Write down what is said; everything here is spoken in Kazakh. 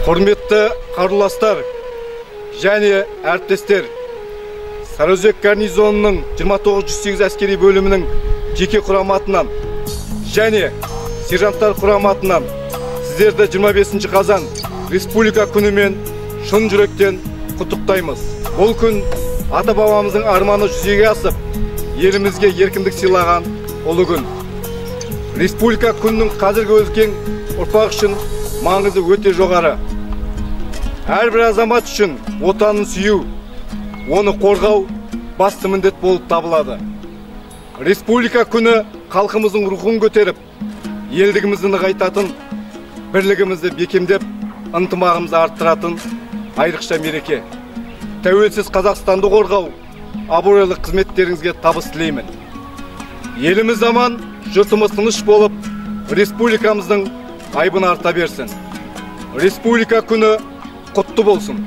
Құрметті қаруластар және әріптестер, Сарыөзек гарнизонының 2908 әскери бөлімінің жеке құраматынан және сержанттар құраматынан сіздерді 25 қазан республика күнімен шын жүректен құттықтаймыз. Бұл күн ата-бабамыздың арманы жүзеге асып, елімізге еркіндік сыйлаған ұлы күн. Республика күнінің қазіргі өткен ұрпақ үшін маңызы өте жоғары. Әрбір азамат үшін отанын сүю, оны қорғау басты міндет болып табылады. Республика күні халқымыздың рухын көтеріп, елдігімізді нығайтатын, бірлігімізді бекемдеп, ынтымағымызды арттыратын айрықша мереке. Тәуелсіз Қазақстанды қорғау, абыройлы қызметтеріңізге табыс тілеймін. Еліміз аман, жұртымыз тыныш болып, республикамыздың айбыны арта берсін. Республика күні құтты болсын.